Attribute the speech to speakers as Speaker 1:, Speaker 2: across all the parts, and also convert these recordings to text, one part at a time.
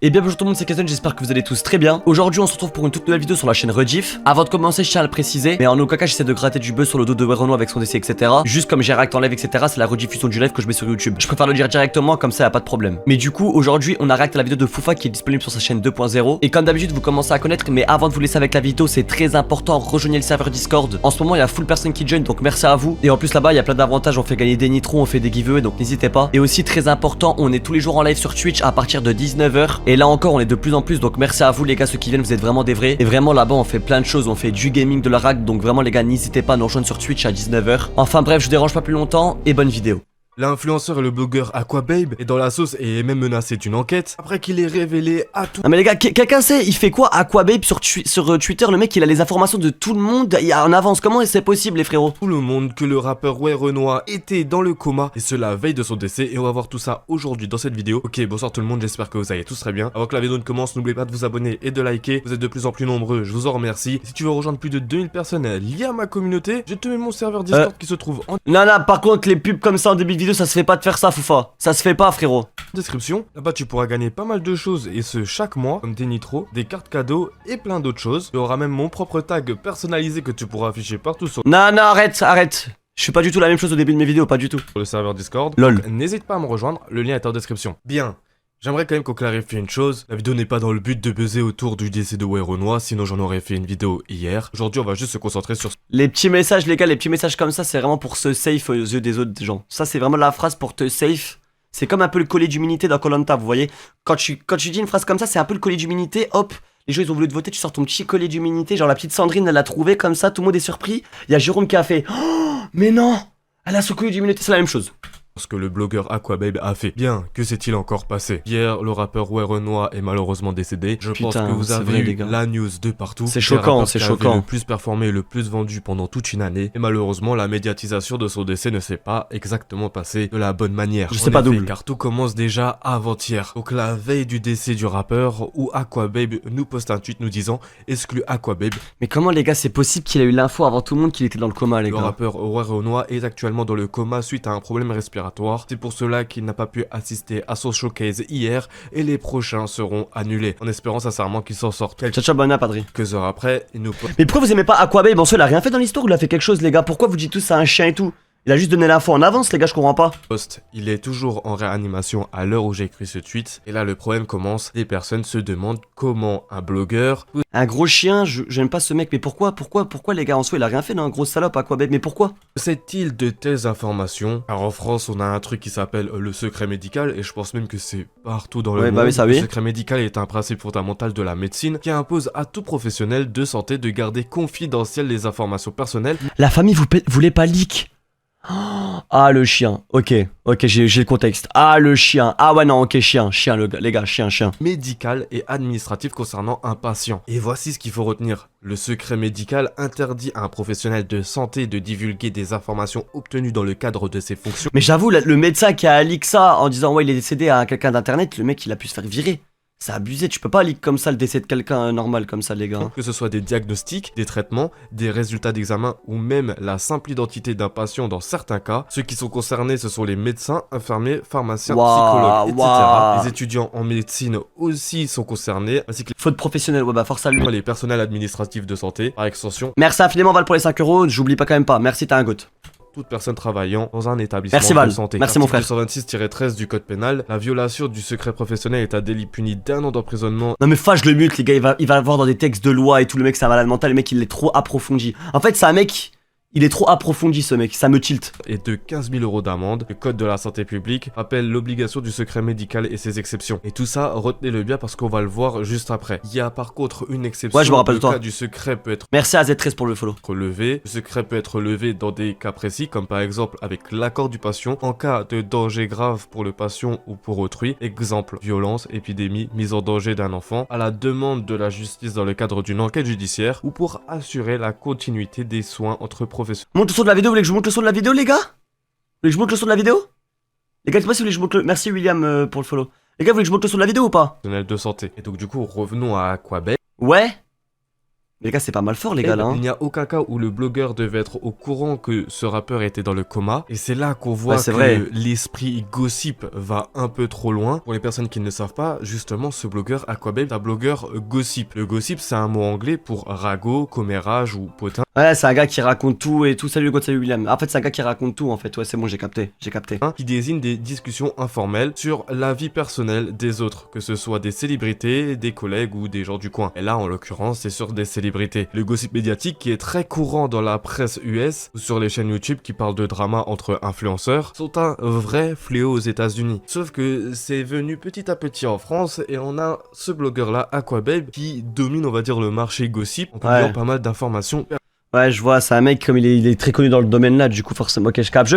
Speaker 1: Et bien bonjour tout le monde, c'est Kazen, j'espère que vous allez tous très bien. Aujourd'hui on se retrouve pour une toute nouvelle vidéo sur la chaîne Rediff. Avant de commencer je tiens à le préciser, mais en aucun cas j'essaie de gratter du buzz sur le dos de Werono avec son décès etc. Juste comme j'ai react en live etc, c'est la rediffusion du live que je mets sur YouTube. Je préfère le dire directement, comme ça y a pas de problème. Mais du coup aujourd'hui on a react à la vidéo de Foufa qui est disponible sur sa chaîne 2.0. Et comme d'habitude vous commencez à connaître, mais avant de vous laisser avec la vidéo c'est très important, rejoignez le serveur Discord. En ce moment il y a full personne qui join, donc merci à vous. Et en plus là-bas il y a plein d'avantages, on fait gagner des nitros, on fait des giveaways, donc n'hésitez pas. Et aussi très important, on est tous les jours en live sur Twitch à partir de 19 h. Et là encore on est de plus en plus, donc merci à vous les gars, ceux qui viennent, vous êtes vraiment des vrais. Et vraiment là-bas on fait plein de choses, on fait du gaming, de la rack, donc vraiment les gars n'hésitez pas à nous rejoindre sur Twitch à 19 h. Enfin bref, je vous dérange pas plus longtemps et bonne vidéo.
Speaker 2: L'influenceur et le blogueur Aquababe est dans la sauce et est même menacé d'une enquête après qu'il ait révélé à tout.
Speaker 1: Non mais les gars, quelqu'un sait, il fait quoi Aquababe sur Twitter? Le mec il a les informations de tout le monde en avance, comment c'est possible les frérots?
Speaker 2: Tout le monde que le rappeur Werono était dans le coma, et cela veille de son décès, et on va voir tout ça aujourd'hui dans cette vidéo. Ok, bonsoir tout le monde, j'espère que vous allez tous très bien. Avant que la vidéo ne commence, n'oubliez pas de vous abonner et de liker, vous êtes de plus en plus nombreux, je vous en remercie. Et si tu veux rejoindre plus de 2000 personnes liées à ma communauté, je te mets mon serveur Discord qui se trouve en
Speaker 1: Non, par contre les pubs comme ça en début de vidéo, ça se fait pas de faire ça Foufa, ça se fait pas frérot.
Speaker 2: description. Là-bas tu pourras gagner pas mal de choses, et ce chaque mois, comme des nitros, des cartes cadeaux et plein d'autres choses. Tu auras même mon propre tag personnalisé que tu pourras afficher partout sur
Speaker 1: Non, arrête. Je fais pas du tout la même chose au début de mes vidéos, pas du tout.
Speaker 2: le serveur Discord.
Speaker 1: Lol.
Speaker 2: Donc, n'hésite pas à me rejoindre, le lien est en description. Bien. J'aimerais quand même qu'on clarifie une chose, la vidéo n'est pas dans le but de buzzer autour du décès de Werono, sinon j'en aurais fait une vidéo hier. Aujourd'hui on va juste se concentrer sur
Speaker 1: Les petits messages les gars, les petits messages comme ça, c'est vraiment pour se safe aux yeux des autres gens. Ça c'est vraiment la phrase pour te safe. C'est comme un peu le collier d'humilité dans Koh-Lanta, vous voyez. Quand tu dis une phrase comme ça, c'est un peu le collier d'humilité, hop. Les gens ils ont voulu te voter, tu sors ton petit collier d'humilité, genre la petite Sandrine elle l'a trouvé comme ça, tout le monde est surpris. Il y a Jérôme qui a fait oh, mais non, elle a son collier d'humilité, c'est la même chose.
Speaker 2: ce que le blogueur Aquababe a fait. Bien, que s'est-il encore passé? Hier, le rappeur Werono est malheureusement décédé. Je pense que vous avez eu la news de partout.
Speaker 1: C'est choquant, c'est choquant.
Speaker 2: Le plus performé et le plus vendu pendant toute une année. Et malheureusement, la médiatisation de son décès ne s'est pas exactement passée de la bonne manière.
Speaker 1: Je sais pas double.
Speaker 2: Car tout commence déjà avant-hier. Donc la veille du décès du rappeur, où Aquababe nous poste un tweet nous disant exclu Aquababe.
Speaker 1: Mais comment les gars, c'est possible qu'il a eu l'info avant tout le monde qu'il était dans le coma les gars?
Speaker 2: Le rappeur Werono est actuellement dans le coma suite à un problème respiratoire. C'est pour cela qu'il n'a pas pu assister à son showcase hier, et les prochains seront annulés, en espérant sincèrement qu'il s'en sorte.
Speaker 1: Ciao bonne app, Padri.
Speaker 2: Quelques heures après, il nous
Speaker 1: Mais pourquoi vous aimez pas Aquababe? En soi il a rien fait dans l'histoire ou il a fait quelque chose les gars? Pourquoi vous dites tous c'est un chien et tout? Il a juste donné l'info en avance les gars, je comprends pas.
Speaker 2: poste. Il est toujours en réanimation à l'heure où j'ai écrit ce tweet, et là le problème commence. Les personnes se demandent comment un blogueur...
Speaker 1: Un gros chien, j'aime pas ce mec, mais pourquoi les gars? En soi il a rien fait, non? Un gros salope Aquababe, mais pourquoi?
Speaker 2: Sait-il de telles informations? Alors en France on a un truc qui s'appelle le secret médical, et je pense même que c'est partout dans le monde.
Speaker 1: Bah oui, ça oui.
Speaker 2: Le secret médical est un principe fondamental de la médecine qui impose à tout professionnel de santé de garder confidentielles les informations personnelles.
Speaker 1: La famille voulait pas leak. Ah le chien, ok j'ai le contexte. Ah le chien, ah ouais non ok chien les gars, chien.
Speaker 2: Médical et administratif concernant un patient. Et voici ce qu'il faut retenir. Le secret médical interdit à un professionnel de santé de divulguer des informations obtenues dans le cadre de ses fonctions.
Speaker 1: Mais j'avoue, le médecin qui a leak ça en disant ouais il est décédé à quelqu'un d'internet, le mec il a pu se faire virer. C'est abusé, tu peux pas leak comme ça le décès de quelqu'un normal comme ça les gars.
Speaker 2: Que ce soit des diagnostics, des traitements, des résultats d'examen ou même la simple identité d'un patient dans certains cas. Ceux qui sont concernés ce sont les médecins, infirmiers, pharmaciens, psychologues, etc. Les étudiants en médecine aussi sont concernés, ainsi que les
Speaker 1: faute professionnelle, ouais bah force à lui.
Speaker 2: Les personnels administratifs de santé, par extension.
Speaker 1: Merci infiniment Val pour les 5 €, j'oublie pas quand même pas, merci t'as un goût.
Speaker 2: Toute personne travaillant dans un établissement
Speaker 1: merci Val.
Speaker 2: de santé.
Speaker 1: Merci mon frère.
Speaker 2: 226-13 du code pénal, la violation du secret professionnel est un délit puni d'1 an d'emprisonnement.
Speaker 1: Non mais je le mute les gars, il va voir dans des textes de loi et tout, le mec c'est un malade mental, le mec il est trop approfondi. En fait c'est un mec... Il est trop approfondi ce mec, ça me tilt.
Speaker 2: Et de 15 000 € d'amende. Le code de la santé publique rappelle l'obligation du secret médical et ses exceptions. Et tout ça, retenez-le bien parce qu'on va le voir juste après. Il y a par contre une exception.
Speaker 1: Ouais, je me rappelle
Speaker 2: le
Speaker 1: toi.
Speaker 2: Cas du secret peut être...
Speaker 1: Merci à Z13 pour le follow.
Speaker 2: Levé. Le secret peut être levé dans des cas précis, comme par exemple avec l'accord du patient, en cas de danger grave pour le patient ou pour autrui. Exemple, violence, épidémie, mise en danger d'un enfant, à la demande de la justice dans le cadre d'une enquête judiciaire, ou pour assurer la continuité des soins entre professionnels.
Speaker 1: Monte le son de la vidéo, vous voulez que je monte le son de la vidéo les gars? Vous voulez que je monte le son de la vidéo? Les gars, je sais pas si vous voulez que je monte le... Merci William pour le follow. Les gars, vous voulez que je monte le son de la vidéo ou pas?
Speaker 2: De santé. Et donc du coup, revenons à Aquababe.
Speaker 1: Ouais. Les gars, c'est pas mal fort, les
Speaker 2: Et
Speaker 1: gars, là.
Speaker 2: il n'y a aucun cas où le blogueur devait être au courant que ce rappeur était dans le coma. Et c'est là qu'on voit
Speaker 1: Ouais, c'est
Speaker 2: que
Speaker 1: vrai.
Speaker 2: l'esprit gossip va un peu trop loin. Pour les personnes qui ne le savent pas, justement, ce blogueur Aquababe, c'est un blogueur gossip. Le gossip, c'est un mot anglais pour ragot, commérage ou potin.
Speaker 1: Ouais, c'est un gars qui raconte tout et tout. Salut, God, salut, William. En fait, c'est un gars qui raconte tout, en fait. Ouais, c'est bon, j'ai capté. J'ai capté.
Speaker 2: Qui désigne des discussions informelles sur la vie personnelle des autres, que ce soit des célébrités, des collègues ou des gens du coin. Et là, en l'occurrence, c'est sur des célébrités. Le gossip médiatique qui est très courant dans la presse US ou sur les chaînes YouTube qui parlent de drama entre influenceurs sont un vrai fléau aux États-Unis. Sauf que c'est venu petit à petit en France et on a ce blogueur-là, Aquababe, qui domine, on va dire, le marché gossip en publiant pas mal d'informations.
Speaker 1: Ouais, je vois, c'est un mec comme il est très connu dans le domaine là, du coup forcément, ok, je capte,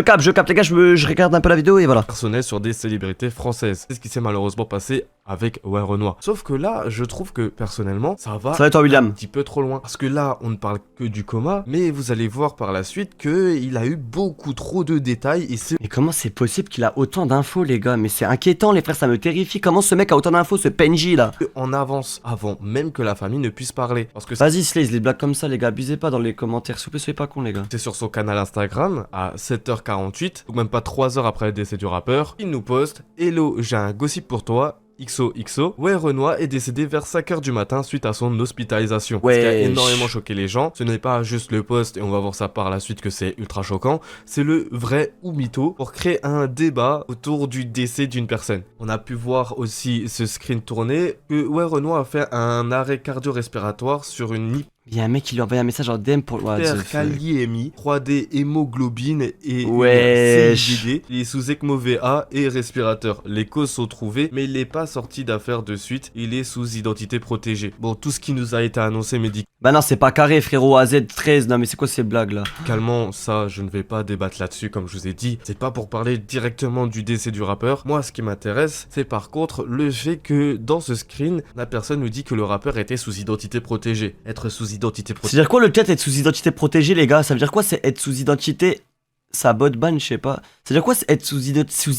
Speaker 1: les gars, je regarde un peu la vidéo et voilà.
Speaker 2: Personnel sur des célébrités françaises. C'est ce qui s'est malheureusement passé avec Renoir. Sauf que là, je trouve que personnellement, ça va
Speaker 1: toi, William.
Speaker 2: un petit peu trop loin. Parce que là, on ne parle que du coma, mais vous allez voir par la suite qu'il a eu beaucoup trop de détails et c'est...
Speaker 1: Mais comment c'est possible qu'il a autant d'infos, les gars? Mais c'est inquiétant, les frères, ça me terrifie. Comment ce mec a autant d'infos, ce PNJ là?
Speaker 2: en avance, avant même que la famille ne puisse parler. Parce que
Speaker 1: Vas-y, Slaze, les blagues comme ça, les gars, abusez pas dans les commentaires, s'il vous plaît, soyez pas cons, les gars.
Speaker 2: c'est sur son canal Instagram à 7h48, donc même pas 3 heures après le décès du rappeur. Il nous poste: Hello, j'ai un gossip pour toi. XOXO, Renoir est décédé vers 5h du matin suite à son hospitalisation. Ce qui a énormément choqué les gens. Ce n'est pas juste le post, et on va voir ça par la suite que c'est ultra choquant, c'est le vrai ou mytho pour créer un débat autour du décès d'une personne. On a pu voir aussi ce screen tourner que Renoir a fait un arrêt cardio-respiratoire sur une
Speaker 1: Il y a un mec qui lui a envoyé un message en DM pour...
Speaker 2: hyperkaliémie, 3D hémoglobine et CIDD. Il est sous ECMO VA et respirateur. Les causes sont trouvées, mais il n'est pas sorti d'affaire de suite. Il est sous identité protégée. Bon, tout ce qui nous a été annoncé médicalement...
Speaker 1: Bah non, c'est pas carré, frérot, AZ13, non mais c'est quoi ces blagues là?
Speaker 2: Calmement, ça, je ne vais pas débattre là-dessus, comme je vous ai dit. C'est pas pour parler directement du décès du rappeur. Moi, ce qui m'intéresse, c'est par contre le fait que dans ce screen, la personne nous dit que le rappeur était sous identité protégée. Être sous identité protégée.
Speaker 1: C'est-à-dire quoi le chat être sous identité protégée, les gars? Ça veut dire quoi c'est être sous identité... Ça bot ban, je sais pas. C'est-à-dire quoi c'est être sous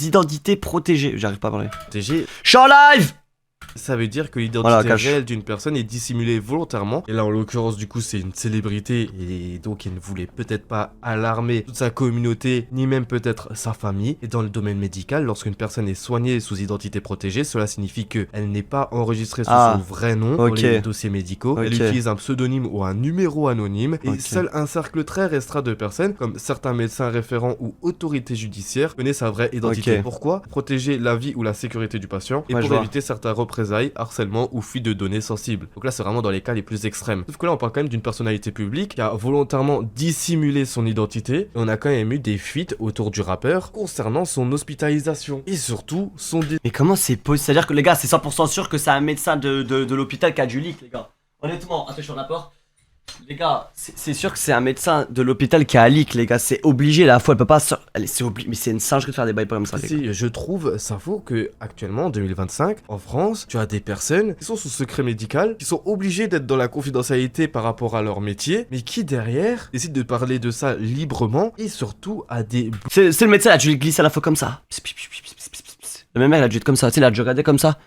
Speaker 1: identité protégée? J'arrive pas à parler.
Speaker 2: Protégée.
Speaker 1: Je suis en live!
Speaker 2: Ça veut dire que l'identité réelle d'une personne est dissimulée volontairement. Et là, en l'occurrence, du coup, c'est une célébrité. Et donc, il ne voulait peut-être pas alarmer toute sa communauté, ni même peut-être sa famille. Et dans le domaine médical, lorsqu'une personne est soignée sous identité protégée, cela signifie qu'elle n'est pas enregistrée sous son vrai nom dans les dossiers médicaux. Elle utilise un pseudonyme ou un numéro anonyme. Et seul un cercle très restreint de personnes, comme certains médecins référents ou autorités judiciaires, connaissent sa vraie identité. Pourquoi? Protéger la vie ou la sécurité du patient et pour éviter certains représailles, harcèlement ou fuite de données sensibles. Donc là, c'est vraiment dans les cas les plus extrêmes. Sauf que là, on parle quand même d'une personnalité publique qui a volontairement dissimulé son identité. Et on a quand même eu des fuites autour du rappeur concernant son hospitalisation. Et surtout, son décès.
Speaker 1: Mais comment c'est possible? C'est-à-dire que les gars, c'est 100% sûr que c'est un médecin de l'hôpital qui a du leak, les gars. Honnêtement, attends, je suis en rapport. Les gars, c'est sûr que c'est un médecin de l'hôpital qui a un leak, les gars. C'est obligé, la fois, elle peut pas. C'est obligé, mais c'est une singerie de faire des bails comme ça, les gars.
Speaker 2: Je trouve, ça vaut que actuellement, en 2025, en France, tu as des personnes qui sont sous secret médical, qui sont obligées d'être dans la confidentialité par rapport à leur métier, mais qui derrière décident de parler de ça librement et surtout à des.
Speaker 1: C'est le médecin, il a dû glisser à la fois comme ça. Le même mec, il a dû être comme ça, tu sais, il a dû regarder comme ça.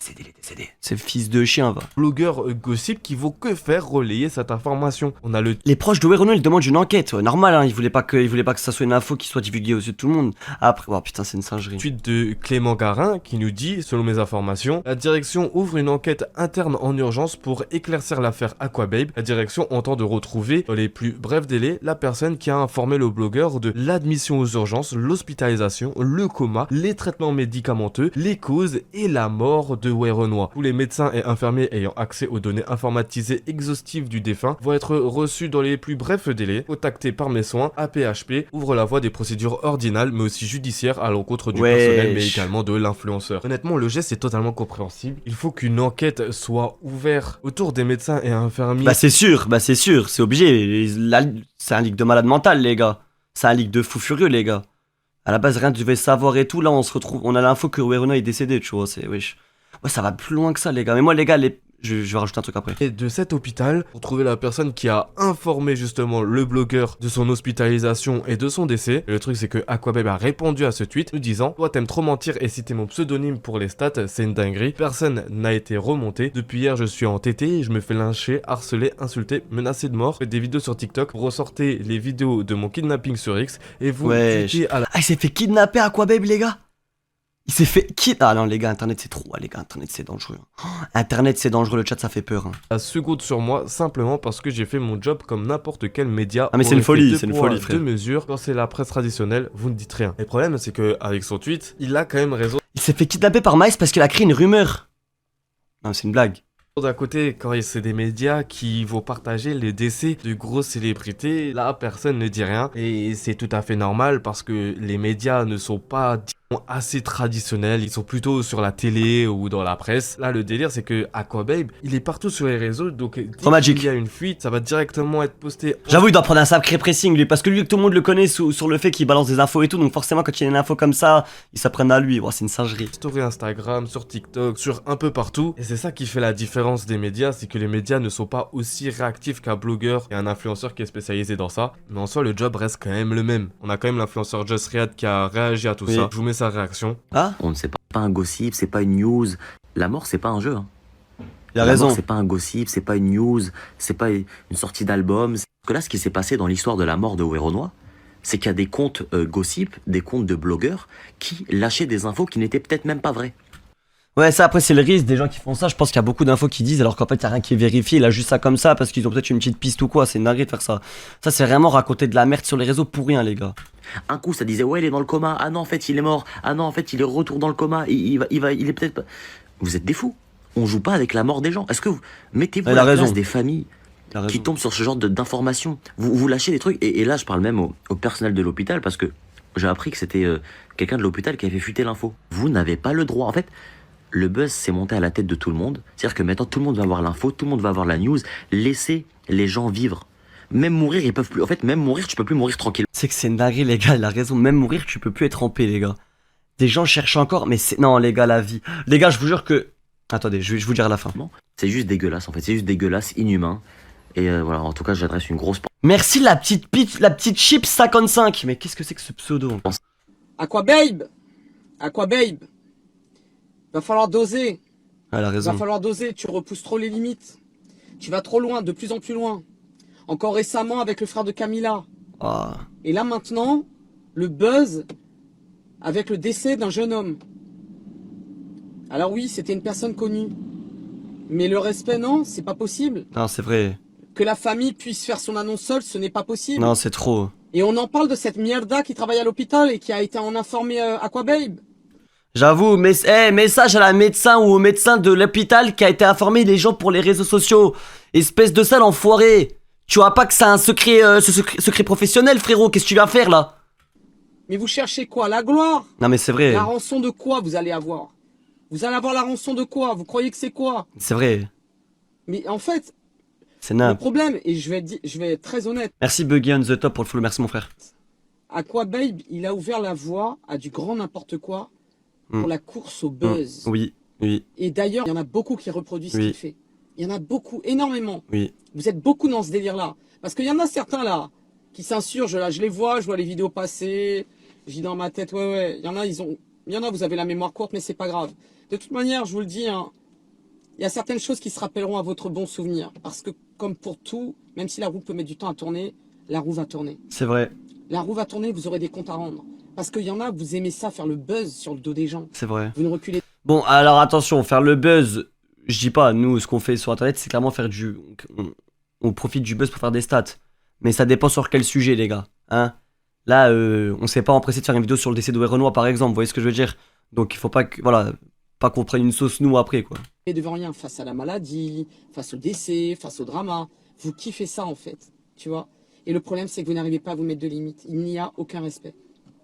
Speaker 1: Il est décédé. C'est fils de chien, va.
Speaker 2: Blogueurs gossip qui vont que faire relayer cette information. On a
Speaker 1: Les proches de Renoir, ils demandent une enquête. Ouais, normal, hein. Ils voulaient pas que ça soit une info qui soit divulguée aux yeux de tout le monde. Après, oh putain, c'est une singerie.
Speaker 2: Tweet de Clément Garin qui nous dit, selon mes informations, la direction ouvre une enquête interne en urgence pour éclaircir l'affaire Aquababe. La direction entend de retrouver, dans les plus brefs délais, la personne qui a informé le blogueur de l'admission aux urgences, l'hospitalisation, le coma, les traitements médicamenteux, les causes et la mort de Renoir. Tous les médecins et infirmiers ayant accès aux données informatisées exhaustives du défunt vont être reçus dans les plus brefs délais. Contactés par mes soins, APHP ouvre la voie des procédures ordinales mais aussi judiciaires à l'encontre du personnel mais également de l'influenceur. Honnêtement, le geste est totalement compréhensible. Il faut qu'une enquête soit ouverte autour des médecins et infirmiers.
Speaker 1: Bah c'est sûr, c'est obligé. C'est un leak de malade mental, les gars. C'est un leak de fou furieux, les gars. À la base, rien tu devais savoir et tout. Là, on se retrouve, on a l'info que Renoir est décédé, tu vois. C'est wesh. Ouais, ça va plus loin que ça, les gars. Mais moi, les gars, je vais rajouter un truc après.
Speaker 2: Et de cet hôpital, pour trouver la personne qui a informé justement le blogueur de son hospitalisation et de son décès. Et le truc c'est que Aquababe a répondu à ce tweet nous disant: toi t'aimes trop mentir et citer mon pseudonyme pour les stats, c'est une dinguerie. Personne n'a été remonté. Depuis hier je suis en TT et je me fais lyncher, harceler, insulter, menacer de mort. Faites des vidéos sur TikTok, vous ressortez les vidéos de mon kidnapping sur X et vous tweetez à la...
Speaker 1: Ah, il s'est fait kidnapper Aquababe, les gars. Il s'est fait Ah non, les gars, Internet c'est trop. Ah, les gars, Internet c'est dangereux. Oh, Internet c'est dangereux, le chat ça fait peur. Hein.
Speaker 2: La seconde sur moi, simplement parce que j'ai fait mon job comme n'importe quel média.
Speaker 1: Ah mais c'est une folie, frère.
Speaker 2: Deux mesures. Quand c'est la presse traditionnelle, vous ne dites rien. Et le problème c'est que avec son tweet, il a quand même raison.
Speaker 1: Il s'est fait kidnapper par Maïs parce qu'il a créé une rumeur. Non, c'est une blague.
Speaker 2: D'un côté, quand c'est des médias qui vont partager les décès de grosses célébrités, là personne ne dit rien. Et c'est tout à fait normal parce que les médias ne sont pas assez traditionnels, ils sont plutôt sur la télé ou dans la presse. Là le délire c'est que Aquababe, il est partout sur les réseaux, donc dès qu'il y a une fuite, ça va directement être posté.
Speaker 1: J'avoue il doit prendre un sacré pressing lui, parce que lui tout le monde le connaît sur le fait qu'il balance des infos et tout, donc forcément quand il y a une info comme ça, ils s'apprennent à lui, c'est une singerie.
Speaker 2: Story Instagram, sur TikTok, sur un peu partout, et c'est ça qui fait la différence des médias, c'est que les médias ne sont pas aussi réactifs qu'un blogueur et un influenceur qui est spécialisé dans ça, mais en soi le job reste quand même le même. On a quand même l'influenceur Just Riyad qui a réagi à tout ça. Je vous mets sa réaction.
Speaker 1: Ah,
Speaker 3: on ne sait pas un gossip, c'est pas une news. La mort, c'est pas un jeu. Hein.
Speaker 1: Il a raison.
Speaker 3: C'est pas un gossip, c'est pas une news, c'est pas une sortie d'album. Parce que là, ce qui s'est passé dans l'histoire de la mort de Weronois, c'est qu'il y a des comptes gossip, des comptes de blogueurs qui lâchaient des infos qui n'étaient peut-être même pas vraies.
Speaker 1: Ouais, ça après c'est le risque des gens qui font ça. Je pense qu'il y a beaucoup d'infos qui disent alors qu'en fait il n'y a rien qui est vérifié. Il a juste ça comme ça parce qu'ils ont peut-être une petite piste ou quoi. C'est une dinguerie de faire ça. Ça c'est vraiment raconter de la merde sur les réseaux pour rien, les gars.
Speaker 3: Un coup ça disait ouais il est dans le coma. Ah non en fait il est mort. Ah non en fait il est retour dans le coma. Il est peut-être pas. Vous êtes des fous. On joue pas avec la mort des gens. Est-ce que vous mettez-vous à la place des familles qui tombent sur ce genre d'informations. Vous lâchez des trucs et là je parle même au personnel de l'hôpital parce que j'ai appris que c'était quelqu'un de l'hôpital qui avait fuité l'info. Vous n'avez pas le droit en fait. Le buzz s'est monté à la tête de tout le monde. C'est-à-dire que maintenant, tout le monde va avoir l'info, tout le monde va avoir la news. Laissez les gens vivre. Même mourir, ils peuvent plus. En fait, même mourir, tu peux plus mourir tranquille.
Speaker 1: C'est que c'est une dinguerie, les gars. Il a raison. Même mourir, tu peux plus être en paix, les gars. Des gens cherchent encore, mais c'est... Non, les gars, la vie. Les gars, je vous jure que... Attendez, je vais vous dire à la fin.
Speaker 3: C'est juste dégueulasse, en fait. C'est juste dégueulasse, inhumain. Et voilà, en tout cas, j'adresse une grosse...
Speaker 1: Merci, la petite Chips 55. Mais qu'est-ce que c'est que ce pseudo?
Speaker 4: Aquababe, va falloir doser.
Speaker 1: Elle a raison.
Speaker 4: Va falloir doser, tu repousses trop les limites. Tu vas trop loin, de plus en plus loin. Encore récemment avec le frère de Camilla.
Speaker 1: Oh.
Speaker 4: Et là maintenant, le buzz avec le décès d'un jeune homme. Alors oui, c'était une personne connue. Mais le respect, non, c'est pas possible.
Speaker 1: Non, c'est vrai.
Speaker 4: Que la famille puisse faire son annonce seule, ce n'est pas possible.
Speaker 1: Non, c'est trop.
Speaker 4: Et on en parle de cette mierda qui travaille à l'hôpital et qui a été en informé Aquababe.
Speaker 1: J'avoue, mais message à la médecin ou au médecin de l'hôpital qui a été informé des gens pour les réseaux sociaux. Espèce de sale enfoiré. Tu vois pas que c'est un secret, secret professionnel, frérot. Qu'est-ce que tu vas faire là?
Speaker 4: Mais vous cherchez quoi? La gloire?
Speaker 1: Non mais c'est vrai.
Speaker 4: La rançon de quoi vous allez avoir? Vous allez avoir la rançon de quoi? Vous croyez que c'est quoi?
Speaker 1: C'est vrai.
Speaker 4: Mais en fait,
Speaker 1: c'est
Speaker 4: le
Speaker 1: naze.
Speaker 4: problème, et je vais être très honnête.
Speaker 1: Merci Buggy on the top pour le follow, merci mon frère.
Speaker 4: Aquababe, il a ouvert la voie à du grand n'importe quoi pour la course au buzz.
Speaker 1: Oui, oui.
Speaker 4: Et d'ailleurs, il y en a beaucoup qui reproduisent ce qu'il fait. Il y en a beaucoup, énormément.
Speaker 1: Oui.
Speaker 4: Vous êtes beaucoup dans ce délire-là. Parce qu'il y en a certains là qui s'insurgent, là, je les vois, je vois les vidéos passer, je dis dans ma tête, ouais, il y en a, vous avez la mémoire courte, mais c'est pas grave. De toute manière, je vous le dis, hein, il y a certaines choses qui se rappelleront à votre bon souvenir. Parce que, comme pour tout, même si la roue peut mettre du temps à tourner, la roue va tourner.
Speaker 1: C'est vrai.
Speaker 4: La roue va tourner, vous aurez des comptes à rendre. Parce qu'il y en a, vous aimez ça, faire le buzz sur le dos des gens.
Speaker 1: C'est vrai.
Speaker 4: Vous ne reculez.
Speaker 1: Bon, alors attention, faire le buzz, je dis pas, nous, ce qu'on fait sur internet, c'est clairement faire du... On profite du buzz pour faire des stats. Mais ça dépend sur quel sujet, les gars. Hein, là, on s'est pas empressé de faire une vidéo sur le décès de Weronois, par exemple, vous voyez ce que je veux dire? Donc il faut pas que... Voilà, pas qu'on prenne une sauce nous après, quoi.
Speaker 4: Et devant rien, face à la maladie, face au décès, face au drama. Vous kiffez ça, en fait. Tu vois? Et le problème, c'est que vous n'arrivez pas à vous mettre de limites. Il n'y a aucun respect.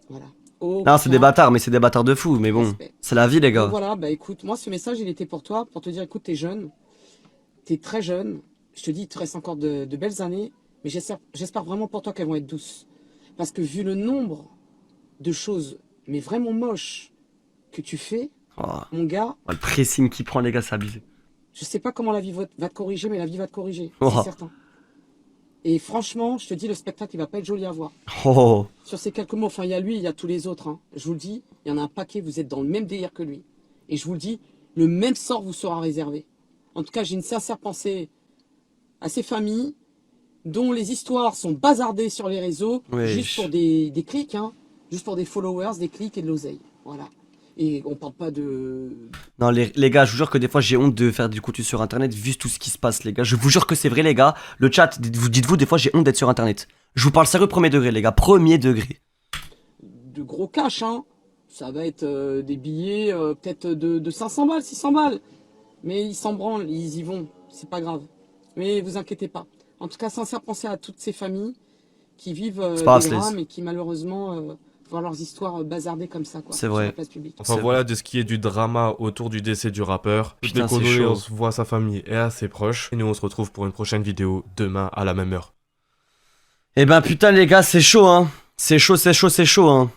Speaker 4: Voilà.
Speaker 1: Non, c'est des bâtards, mais c'est des bâtards de fou. Mais bon, c'est la vie, les gars.
Speaker 4: Donc voilà, bah écoute, moi, ce message, il était pour toi, pour te dire, écoute, t'es jeune. T'es très jeune. Je te dis, il te reste encore de belles années. Mais j'espère vraiment pour toi qu'elles vont être douces. Parce que vu le nombre de choses, mais vraiment moches, que tu fais, mon gars...
Speaker 1: Le pressing qu'il prend, les gars, c'est abusé.
Speaker 4: Je sais pas comment la vie va te corriger, mais la vie va te corriger,
Speaker 1: Oh.
Speaker 4: c'est certain. Et franchement, je te dis, le spectacle, il va pas être joli à voir.
Speaker 1: Oh.
Speaker 4: Sur ces quelques mots, enfin, il y a lui, il y a tous les autres. Hein. Je vous le dis, il y en a un paquet, vous êtes dans le même délire que lui. Et je vous le dis, le même sort vous sera réservé. En tout cas, j'ai une sincère pensée à ces familles dont les histoires sont bazardées sur les réseaux, juste pour des clics, hein, juste pour des followers, des clics et de l'oseille. Voilà. Et on parle pas de...
Speaker 1: Non les gars, je vous jure que des fois j'ai honte de faire du contenu sur internet vu tout ce qui se passe les gars. Je vous jure que c'est vrai les gars. Le chat, dites-vous des fois j'ai honte d'être sur internet. Je vous parle sérieux premier degré les gars, premier degré.
Speaker 4: De gros cash, hein. Ça va être des billets peut-être de 500 balles, 600 balles. Mais ils s'en branlent, ils y vont, c'est pas grave. Mais vous inquiétez pas. En tout cas, sincère pensée à toutes ces familles qui vivent des drames et qui malheureusement voient leurs histoires bazardées comme ça, quoi.
Speaker 1: C'est vrai.
Speaker 4: Sur la place publique.
Speaker 2: Enfin voilà de ce qui est du drama autour du décès du rappeur. Toutes les condoléances voient sa famille et à ses proches. Et nous on se retrouve pour une prochaine vidéo demain à la même heure.
Speaker 1: Eh ben putain les gars, c'est chaud hein. C'est chaud, c'est chaud, c'est chaud hein.